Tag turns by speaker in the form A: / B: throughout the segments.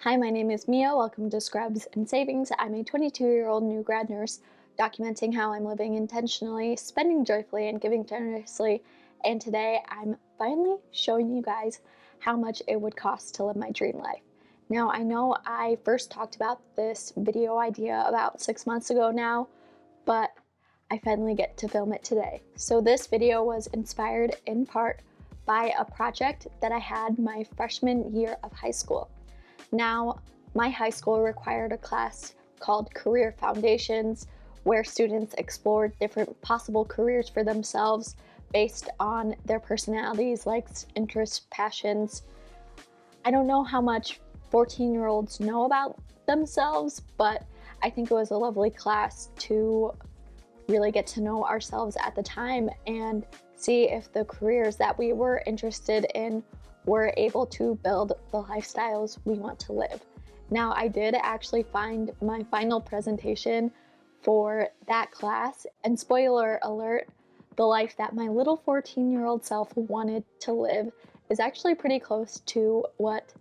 A: Hi, my name is Mia. Welcome to Scrubs and Savings. I'm a 22-year-old new grad nurse documenting how I'm living intentionally, spending joyfully, and giving generously. And today I'm finally showing you guys how much it would cost to live my dream life. Now, I know I first talked about this video idea about 6 months ago now, but I finally get to film it today. So this video was inspired in part by a project that I had my freshman year of high school. Now, my high school required a class called Career Foundations, where students explored different possible careers for themselves based on their personalities, likes, interests, passions. I don't know how much 14-year-olds know about themselves, but I think it was a lovely class to really get to know ourselves at the time and see if the careers that we were interested in were able to build the lifestyles we want to live. Now, I did actually find my final presentation for that class, and spoiler alert, the life that my little 14-year-old self wanted to live is actually pretty close to what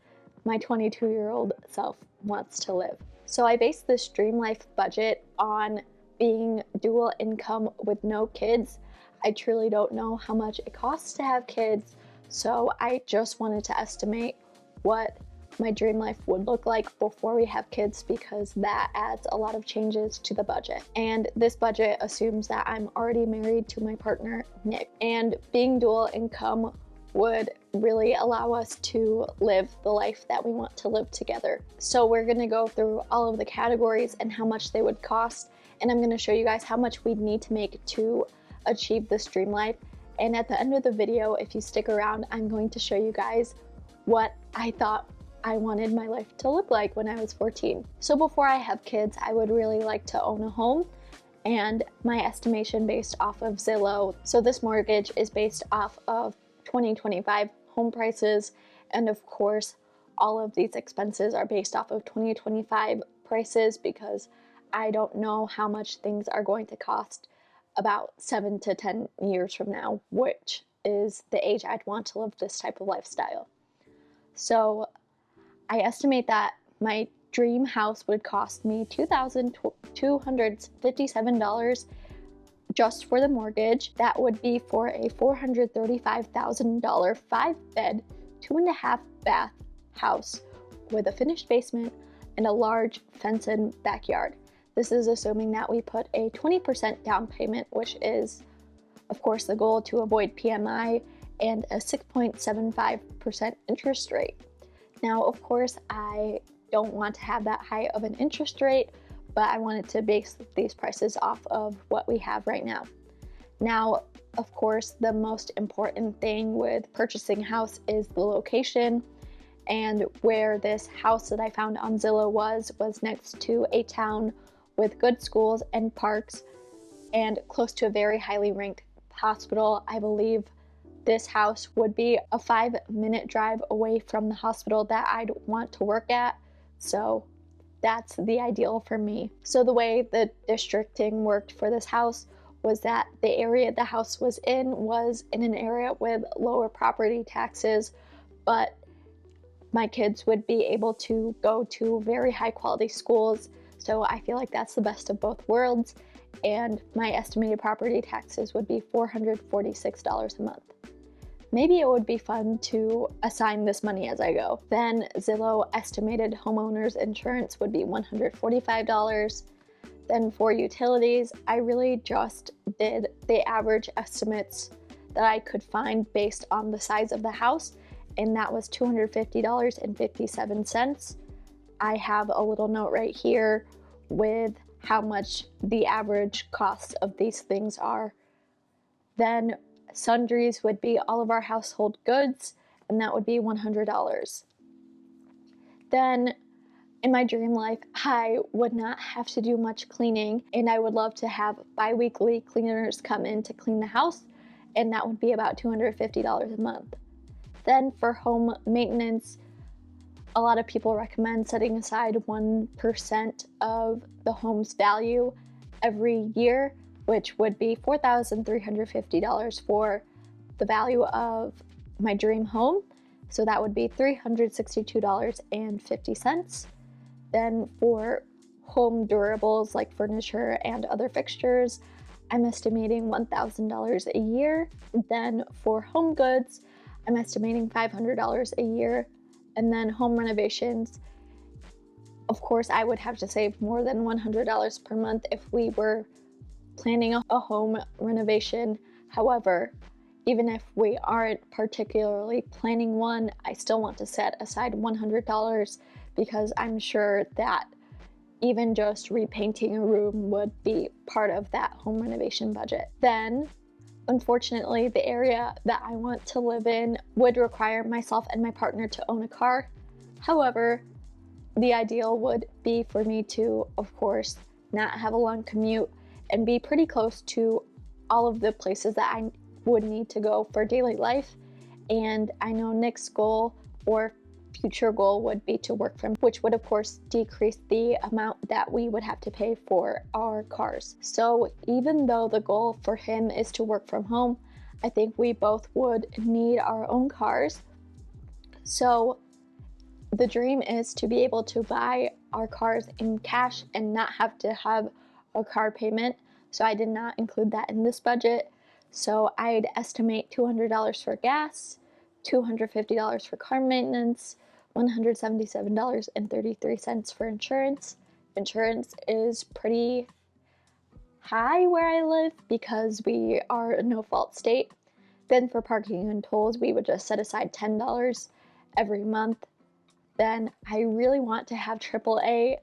A: my 22-year-old self wants to live. So I based this dream life budget on being dual income with no kids. I truly don't know how much it costs to have kids, so I just wanted to estimate what my dream life would look like before we have kids, because that adds a lot of changes to the budget. And this budget assumes that I'm already married to my partner, Nick. And being dual income would really allow us to live the life that we want to live together. So we're gonna go through all of the categories and how much they would cost. And I'm gonna show you guys how much we'd need to make to achieve this dream life. And at the end of the video, if you stick around, I'm going to show you guys what I thought I wanted my life to look like when I was 14. So before I have kids, I would really like to own a home, and my estimation based off of Zillow. So this mortgage is based off of 2025 home prices, and of course, all of these expenses are based off of 2025 prices because I don't know how much things are going to cost about 7 to 10 years from now, which is the age I'd want to live this type of lifestyle. So I estimate that my dream house would cost me $2,257 just for the mortgage. That would be for a $435,000 5-bed, 2.5 bath house with a finished basement and a large fenced backyard. This is assuming that we put a 20% down payment, which is, of course, the goal to avoid PMI, and a 6.75% interest rate. Now, of course, I don't want to have that high of an interest rate, but I wanted to base these prices off of what we have right now. Now, of course, the most important thing with purchasing a house is the location. And where this house that I found on Zillow was next to a town with good schools and parks and close to a very highly ranked hospital. I believe this house would be a 5-minute drive away from the hospital that I'd want to work at. So that's the ideal for me. So the way the districting worked for this house was that the area the house was in an area with lower property taxes, but my kids would be able to go to very high quality schools. So I feel like that's the best of both worlds, and my estimated property taxes would be $446 a month. Maybe it would be fun to assign this money as I go. Then Zillow estimated homeowners insurance would be $145. Then for utilities, I really just did the average estimates that I could find based on the size of the house, and that was $250.57. I have a little note right here with how much the average costs of these things are. Then sundries would be all of our household goods, and that would be $100. Then in my dream life, I would not have to do much cleaning, and I would love to have bi-weekly cleaners come in to clean the house, and that would be about $250 a month. Then for home maintenance, a lot of people recommend setting aside 1% of the home's value every year, which would be $4,350 for the value of my dream home. So that would be $362.50. Then for home durables like furniture and other fixtures, I'm estimating $1,000 a year. Then for home goods, I'm estimating $500 a year. And then home renovations, of course, I would have to save more than $100 per month if we were planning a home renovation. However, even if we aren't particularly planning one, I still want to set aside $100 because I'm sure that even just repainting a room would be part of that home renovation budget. Then, unfortunately, the area that I want to live in would require myself and my partner to own a car. However, the ideal would be for me to, of course, not have a long commute and be pretty close to all of the places that I would need to go for daily life. And I know Nick's goal or future goal would be to work from, which would of course decrease the amount that we would have to pay for our cars. So even though the goal for him is to work from home, I think we both would need our own cars. So the dream is to be able to buy our cars in cash and not have to have a car payment. So I did not include that in this budget. So I'd estimate $200 for gas, $250 for car maintenance, $177.33 for insurance. Insurance is pretty high where I live because we are a no-fault state. Then for parking and tolls, we would just set aside $10 every month. Then I really want to have AAA.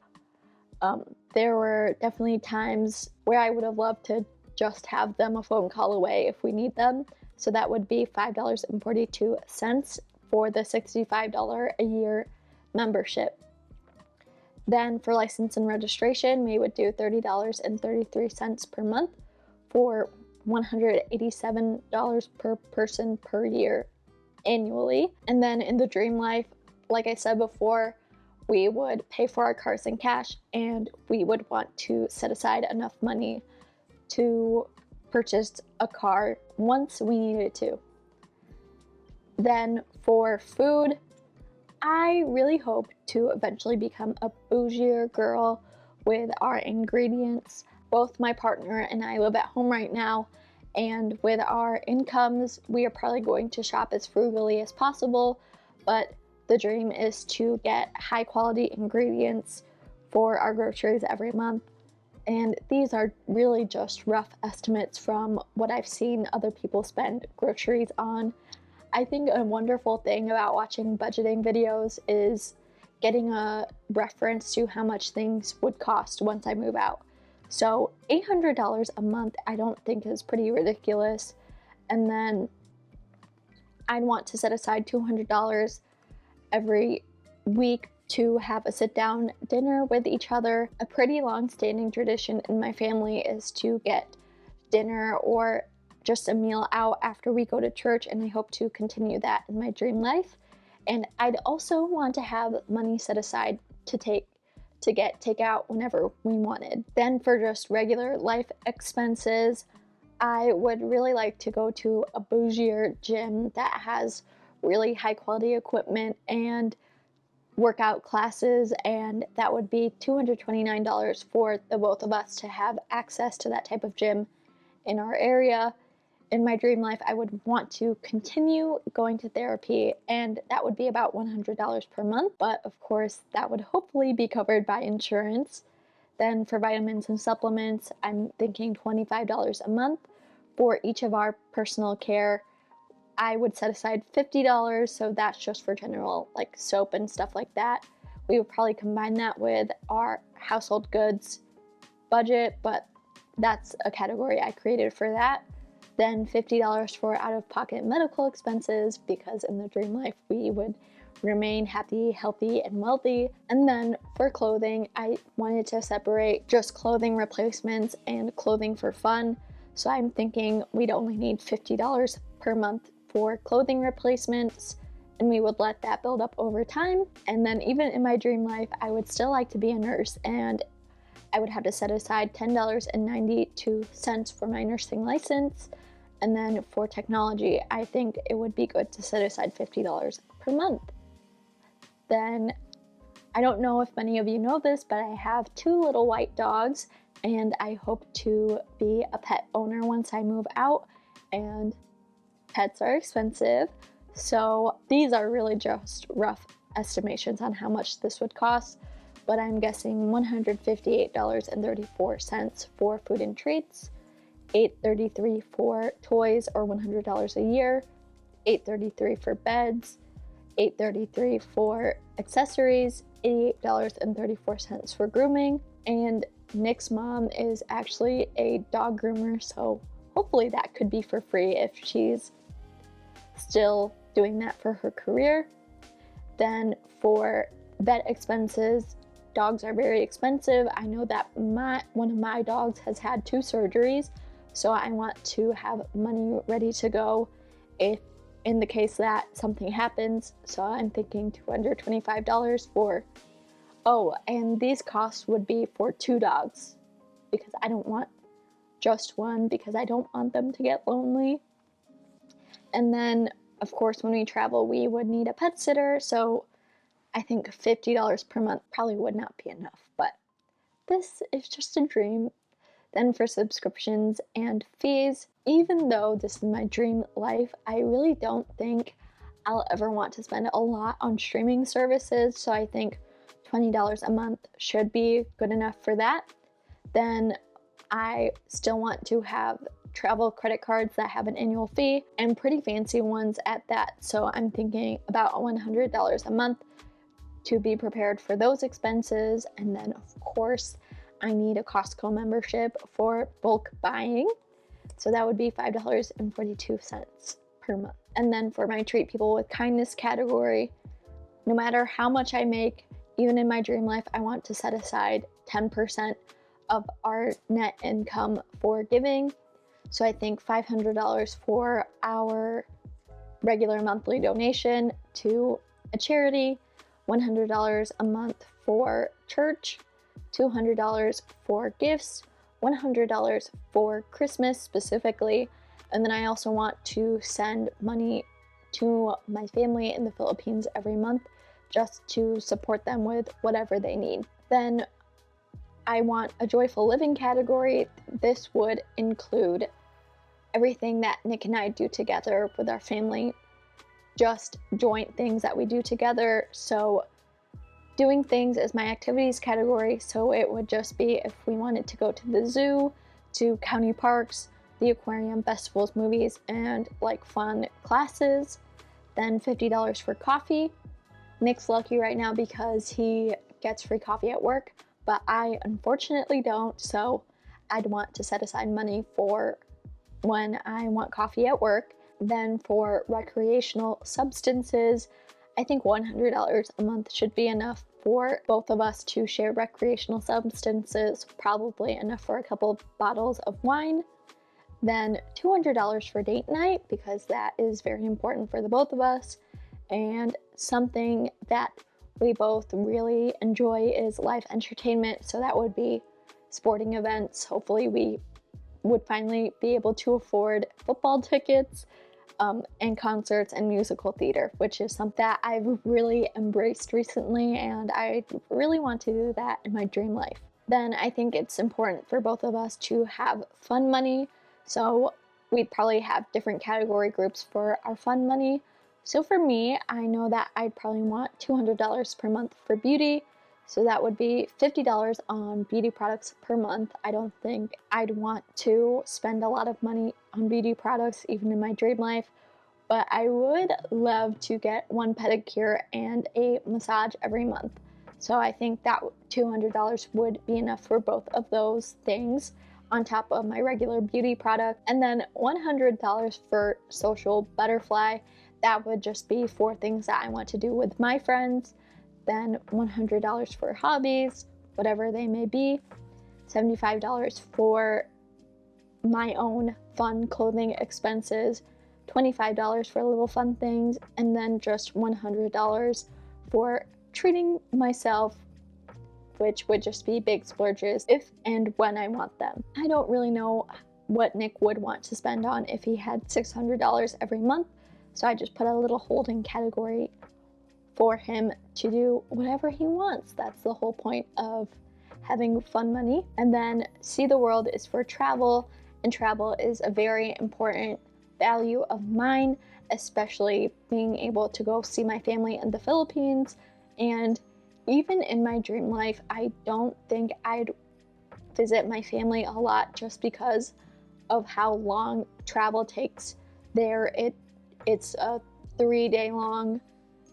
A: There were definitely times where I would have loved to just have them a phone call away if we need them. So that would be $5.42 for the $65 a year membership. Then for license and registration, we would do $30.33 per month for $187 per person per year annually. And then in the dream life, like I said before, we would pay for our cars in cash and we would want to set aside enough money to purchase a car once we needed to. Then for food, I really hope to eventually become a bougier girl with our ingredients. Both my partner and I live at home right now, and with our incomes, we are probably going to shop as frugally as possible, but the dream is to get high quality ingredients for our groceries every month. And these are really just rough estimates from what I've seen other people spend groceries on. I think a wonderful thing about watching budgeting videos is getting a reference to how much things would cost once I move out. So $800 a month I don't think is pretty ridiculous. And then I'd want to set aside $200 every week to have a sit-down dinner with each other. A pretty long-standing tradition in my family is to get dinner or just a meal out after we go to church, and I hope to continue that in my dream life. And I'd also want to have money set aside to get takeout whenever we wanted. Then for just regular life expenses, I would really like to go to a bougier gym that has really high quality equipment and workout classes, and that would be $229 for the both of us to have access to that type of gym in our area. In my dream life, I would want to continue going to therapy, and that would be about $100 per month, but of course that would hopefully be covered by insurance. Then for vitamins and supplements, I'm thinking $25 a month. For each of our personal care, I would set aside $50, so that's just for general like soap and stuff like that. We would probably combine that with our household goods budget, but that's a category I created for that. Then $50 for out-of-pocket medical expenses, because in the dream life we would remain happy, healthy, and wealthy. And then for clothing, I wanted to separate just clothing replacements and clothing for fun. So I'm thinking we'd only need $50 per month for clothing replacements, and we would let that build up over time. And then even in my dream life, I would still like to be a nurse, and I would have to set aside $10.92 for my nursing license. And then for technology, I think it would be good to set aside $50 per month. Then, I don't know if many of you know this, but I have 2 little white dogs, and I hope to be a pet owner once I move out, and pets are expensive. So these are really just rough estimations on how much this would cost, but I'm guessing $158.34 for food and treats, $833 for toys or $100 a year, $833 for beds, $833 for accessories, $88.34 for grooming, and Nick's mom is actually a dog groomer, so hopefully that could be for free if she's still doing that for her career. Then for vet expenses, dogs are very expensive. I know that one of my dogs has had 2 surgeries, so I want to have money ready to go if in the case that something happens. So I'm thinking $225 for, oh, and these costs would be for 2 dogs because I don't want just one, because I don't want them to get lonely. And then, of course, when we travel, we would need a pet sitter, so I think $50 per month probably would not be enough, but this is just a dream. Then for subscriptions and fees, even though this is my dream life, I really don't think I'll ever want to spend a lot on streaming services, so I think $20 a month should be good enough for that. Then I still want to have travel credit cards that have an annual fee, and pretty fancy ones at that, so I'm thinking about $100 a month to be prepared for those expenses. And then of course I need a Costco membership for bulk buying, so that would be $5.42 per month. And then for my treat people with kindness category, no matter how much I make, even in my dream life, I want to set aside 10% of our net income for giving. So I think $500 for our regular monthly donation to a charity, $100 a month for church, $200 for gifts, $100 for Christmas specifically, and then I also want to send money to my family in the Philippines every month just to support them with whatever they need. Then I want a joyful living category. This would include everything that Nick and I do together with our family, just joint things that we do together. So doing things is my activities category, so it would just be if we wanted to go to the zoo, to county parks, the aquarium, festivals, movies, and like fun classes. Then $50 for coffee. Nick's lucky right now because he gets free coffee at work, but I unfortunately don't, so I'd want to set aside money for when I want coffee at work. Then for recreational substances, I think $100 a month should be enough for both of us to share recreational substances, probably enough for a couple of bottles of wine. Then $200 for date night, because that is very important for the both of us, and something that we both really enjoy is live entertainment, so that would be sporting events. Hopefully we would finally be able to afford football tickets, and concerts and musical theater, which is something that I've really embraced recently, and I really want to do that in my dream life. Then I think it's important for both of us to have fun money, so we'd probably have different category groups for our fun money. So for me, I know that I'd probably want $200 per month for beauty, so that would be $50 on beauty products per month. I don't think I'd want to spend a lot of money on beauty products even in my dream life, but I would love to get one pedicure and a massage every month. So I think that $200 would be enough for both of those things on top of my regular beauty product. And then $100 for social butterfly. That would just be for things that I want to do with my friends. Then $100 for hobbies, whatever they may be. $75 for my own fun clothing expenses. $25 for little fun things. And then just $100 for treating myself, which would just be big splurges if and when I want them. I don't really know what Nick would want to spend on if he had $600 every month, so I just put a little holding category for him to do whatever he wants. That's the whole point of having fun money. And then see the world is for travel, and travel is a very important value of mine, especially being able to go see my family in the Philippines. And even in my dream life, I don't think I'd visit my family a lot just because of how long travel takes there. It's a 3-day long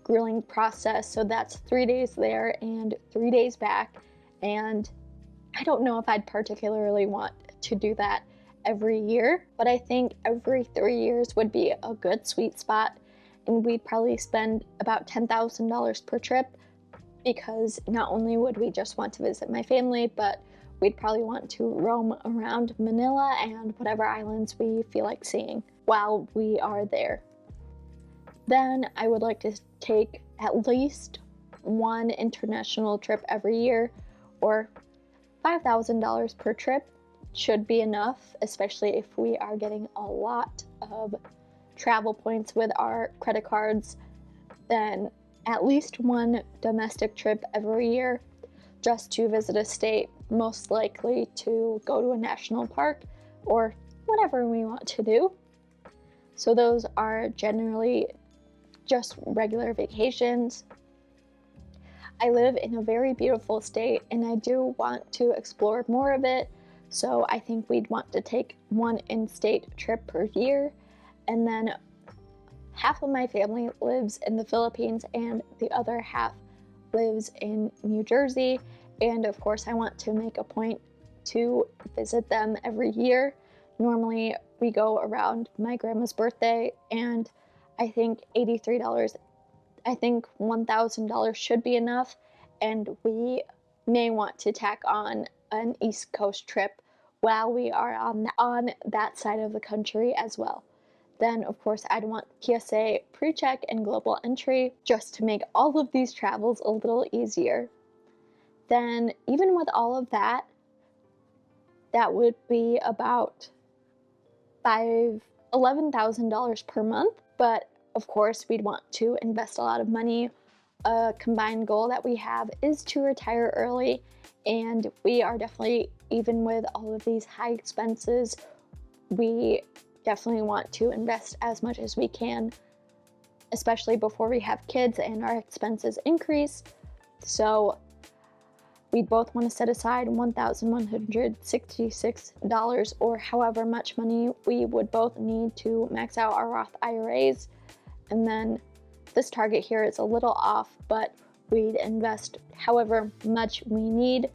A: grilling process, so that's 3 days there and 3 days back, and I don't know if I'd particularly want to do that every year, but I think every 3 years would be a good sweet spot, and we'd probably spend about $10,000 per trip, because not only would we just want to visit my family, but we'd probably want to roam around Manila and whatever islands we feel like seeing while we are there. Then I would like to take at least one international trip every year, or $5,000 per trip should be enough, especially if we are getting a lot of travel points with our credit cards. Then at least one domestic trip every year just to visit a state, most likely to go to a national park or whatever we want to do. So those are generally just regular vacations. I live in a very beautiful state and I do want to explore more of it, so I think we'd want to take one in-state trip per year. And then half of my family lives in the Philippines and the other half lives in New Jersey, and of course I want to make a point to visit them every year. Normally we go around my grandma's birthday, and I think $1,000 should be enough, and we may want to tack on an East Coast trip while we are on that side of the country as well. Then, of course, I'd want TSA pre-check and global entry just to make all of these travels a little easier. Then, even with all of that, that would be about $11,000 per month. But of course, we'd want to invest a lot of money. A combined goal that we have is to retire early, and we are definitely, even with all of these high expenses, we definitely want to invest as much as we can, especially before we have kids and our expenses increase. So we both want to set aside $1,166 or however much money we would both need to max out our Roth IRAs. And then this target here is a little off, but we'd invest however much we need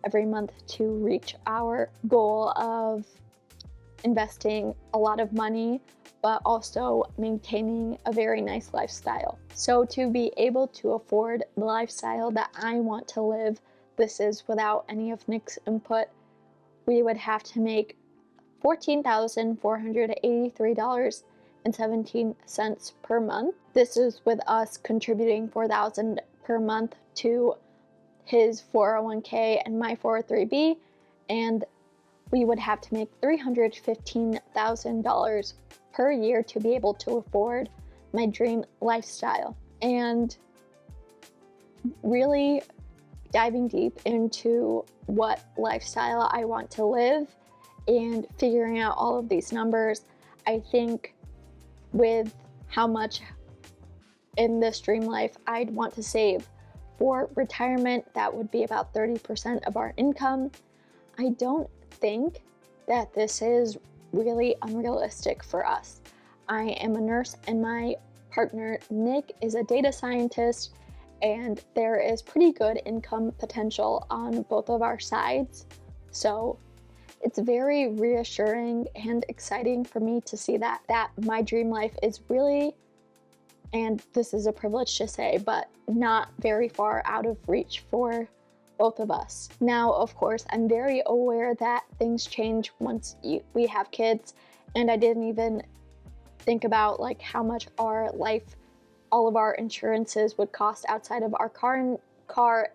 A: every month to reach our goal of investing a lot of money, but also maintaining a very nice lifestyle. So to be able to afford the lifestyle that I want to live, this is without any of Nick's input, we would have to make $14,483.17 per month. This is with us contributing $4,000 per month to his 401k and my 403b, and we would have to make $315,000 per year to be able to afford my dream lifestyle. And really diving deep into what lifestyle I want to live and figuring out all of these numbers, I think with how much in this dream life I'd want to save for retirement, that would be about 30% of our income. I don't think that this is really unrealistic for us. I am a nurse and my partner Nick is a data scientist, and there is pretty good income potential on both of our sides. So it's very reassuring and exciting for me to see that my dream life is really, and this is a privilege to say, but not very far out of reach for both of us. Now, of course, I'm very aware that things change once we have kids, and I didn't even think about like how much our life, all of our insurances would cost outside of our car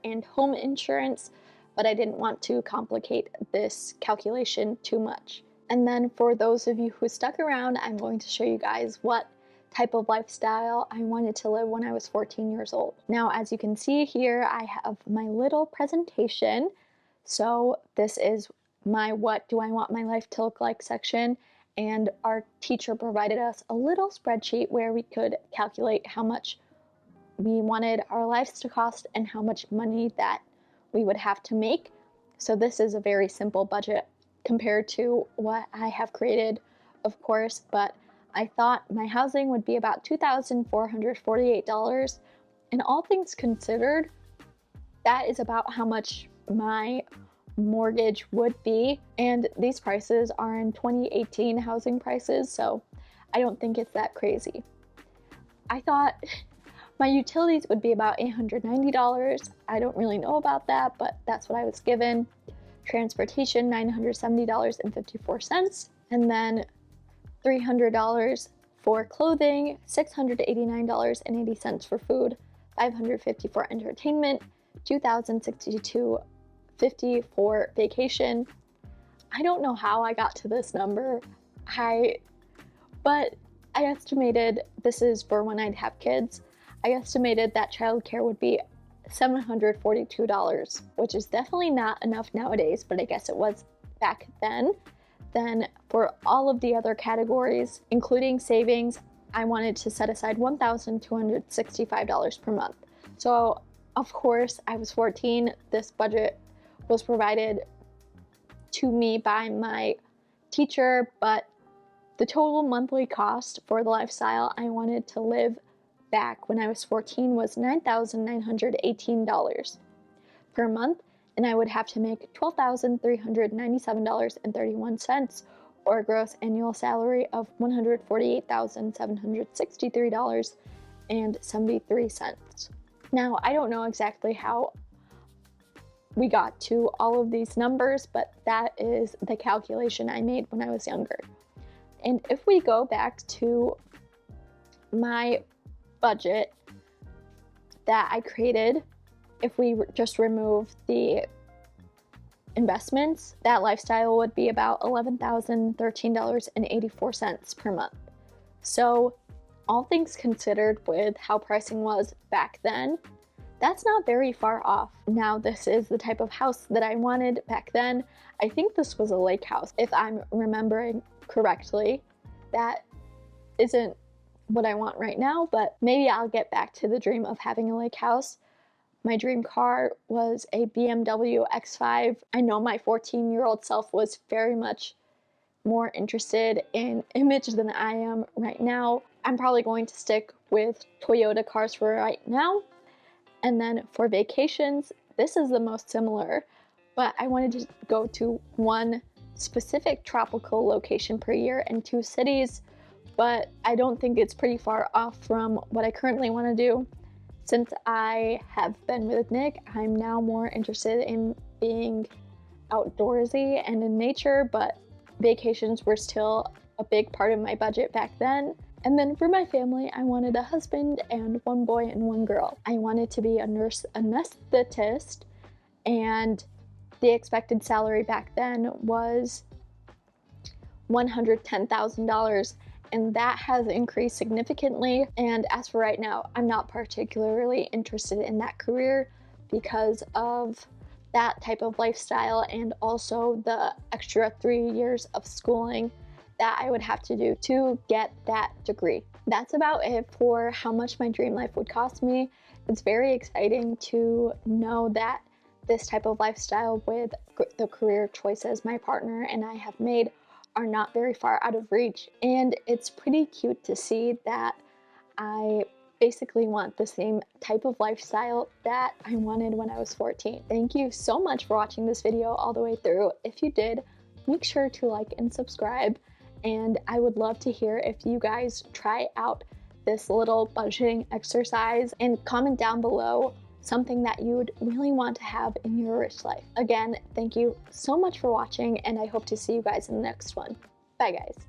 A: and home insurance, but I didn't want to complicate this calculation too much. And then for those of you who stuck around, I'm going to show you guys what type of lifestyle I wanted to live when I was 14 years old. Now, as you can see here, I have my little presentation. So this is my what do I want my life to look like section, and our teacher provided us a little spreadsheet where we could calculate how much we wanted our lives to cost and how much money that we would have to make. So this is a very simple budget compared to what I have created, of course, but I thought my housing would be about $2,448, and all things considered, that is about how much my mortgage would be, and these prices are in 2018 housing prices, so I don't think it's that crazy. I thought my utilities would be about $890. I don't really know about that, but that's what I was given. Transportation, $970.54, and then $300 for clothing, $689.80 for food, $550 for entertainment, $2,062.50 for vacation. I don't know how I got to this number, but I estimated, this is for when I'd have kids, I estimated that childcare would be $742, which is definitely not enough nowadays, but I guess it was back then. Then for all of the other categories, including savings, I wanted to set aside $1,265 per month. So of course, I was 14. This budget was provided to me by my teacher, but the total monthly cost for the lifestyle I wanted to live back when I was 14 was $9,918 per month, and I would have to make $12,397.31, or a gross annual salary of $148,763.73. Now, I don't know exactly how we got to all of these numbers, but that is the calculation I made when I was younger. And if we go back to my budget that I created, if we just remove the investments, that lifestyle would be about $11,013.84 per month. So all things considered, with how pricing was back then, that's not very far off. Now, this is the type of house that I wanted back then. I think this was a lake house, if I'm remembering correctly. That isn't what I want right now, but maybe I'll get back to the dream of having a lake house. My dream car was a BMW X5. I know my 14-year-old self was very much more interested in image than I am right now. I'm probably going to stick with Toyota cars for right now. And then for vacations, this is the most similar, but I wanted to go to one specific tropical location per year and 2 cities, but I don't think it's pretty far off from what I currently want to do. Since I have been with Nick, I'm now more interested in being outdoorsy and in nature, but vacations were still a big part of my budget back then. And then for my family, I wanted a husband and 1 boy and 1 girl. I wanted to be a nurse anesthetist, and the expected salary back then was $110,000, and that has increased significantly. And as for right now, I'm not particularly interested in that career because of that type of lifestyle, and also the extra 3 years of schooling that I would have to do to get that degree. That's about it for how much my dream life would cost me. It's very exciting to know that this type of lifestyle, with the career choices my partner and I have made, are not very far out of reach. And it's pretty cute to see that I basically want the same type of lifestyle that I wanted when I was 14. Thank you so much for watching this video all the way through. If you did, make sure to like and subscribe. And I would love to hear if you guys try out this little budgeting exercise, and comment down below something that you would really want to have in your rich life. Again, thank you so much for watching, and I hope to see you guys in the next one. Bye guys.